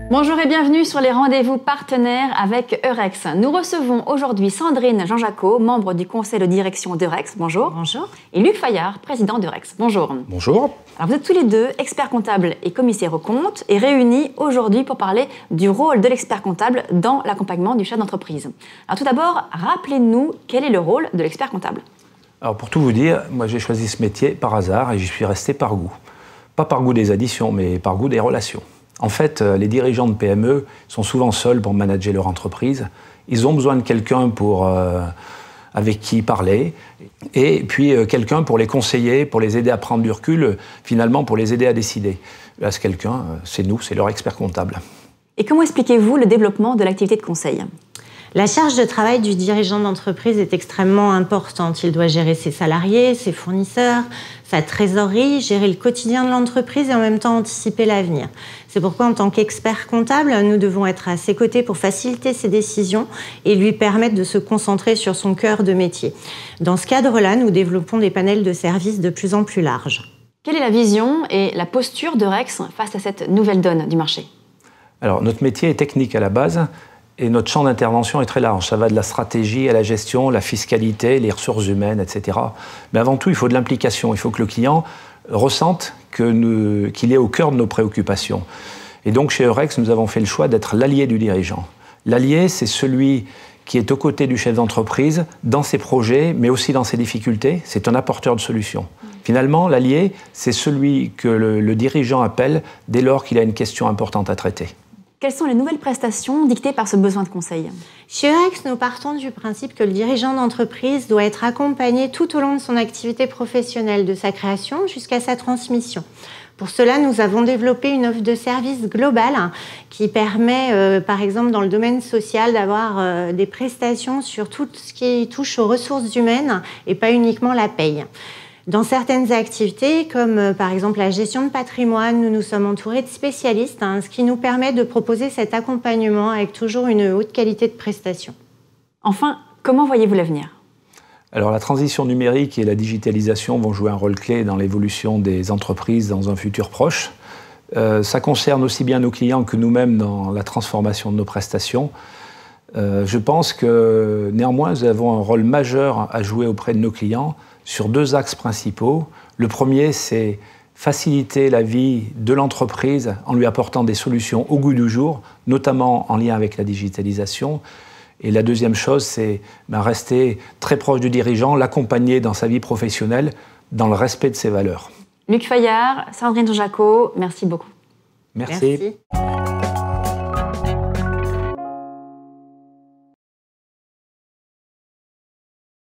Bonjour et bienvenue sur les rendez-vous partenaires avec Eurex. Nous recevons aujourd'hui Sandrine Jean-Jacot, membre du conseil de direction d'Eurex. Bonjour. Bonjour. Et Luc Fayard, président d'Eurex. Bonjour. Bonjour. Alors vous êtes tous les deux experts comptables et commissaires aux comptes et réunis aujourd'hui pour parler du rôle de l'expert comptable dans l'accompagnement du chef d'entreprise. Alors tout d'abord, rappelez-nous quel est le rôle de l'expert comptable. Alors pour tout vous dire, moi j'ai choisi ce métier par hasard et j'y suis resté par goût. Pas par goût des additions, mais par goût des relations. En fait, les dirigeants de PME sont souvent seuls pour manager leur entreprise. Ils ont besoin de quelqu'un avec qui parler et puis quelqu'un pour les conseiller, pour les aider à prendre du recul, finalement pour les aider à décider. Là, ce quelqu'un, c'est nous, c'est leur expert comptable. Et comment expliquez-vous le développement de l'activité de conseil ? La charge de travail du dirigeant d'entreprise est extrêmement importante. Il doit gérer ses salariés, ses fournisseurs, sa trésorerie, gérer le quotidien de l'entreprise et en même temps anticiper l'avenir. C'est pourquoi, en tant qu'expert comptable, nous devons être à ses côtés pour faciliter ses décisions et lui permettre de se concentrer sur son cœur de métier. Dans ce cadre-là, nous développons des panels de services de plus en plus larges. Quelle est la vision et la posture d'Eurex face à cette nouvelle donne du marché ? Alors, notre métier est technique à la base. Et notre champ d'intervention est très large. Ça va de la stratégie à la gestion, la fiscalité, les ressources humaines, etc. Mais avant tout, il faut de l'implication. Il faut que le client ressente qu'il est au cœur de nos préoccupations. Et donc, chez Eurex, nous avons fait le choix d'être l'allié du dirigeant. L'allié, c'est celui qui est aux côtés du chef d'entreprise dans ses projets, mais aussi dans ses difficultés. C'est un apporteur de solutions. Finalement, l'allié, c'est celui que le dirigeant appelle dès lors qu'il a une question importante à traiter. Quelles sont les nouvelles prestations dictées par ce besoin de conseil ? Chez Eurex, nous partons du principe que le dirigeant d'entreprise doit être accompagné tout au long de son activité professionnelle, de sa création jusqu'à sa transmission. Pour cela, nous avons développé une offre de services globale qui permet, par exemple, dans le domaine social, d'avoir des prestations sur tout ce qui touche aux ressources humaines et pas uniquement la paye. Dans certaines activités, comme par exemple la gestion de patrimoine, nous nous sommes entourés de spécialistes, ce qui nous permet de proposer cet accompagnement avec toujours une haute qualité de prestation. Enfin, comment voyez-vous l'avenir ? Alors la transition numérique et la digitalisation vont jouer un rôle clé dans l'évolution des entreprises dans un futur proche. Ça concerne aussi bien nos clients que nous-mêmes dans la transformation de nos prestations. Je pense que néanmoins, nous avons un rôle majeur à jouer auprès de nos clients sur deux axes principaux. Le premier, c'est faciliter la vie de l'entreprise en lui apportant des solutions au goût du jour, notamment en lien avec la digitalisation. Et la deuxième chose, c'est rester très proche du dirigeant, l'accompagner dans sa vie professionnelle, dans le respect de ses valeurs. Luc Fayard, Sandrine Jean-Jacot, merci beaucoup. Merci.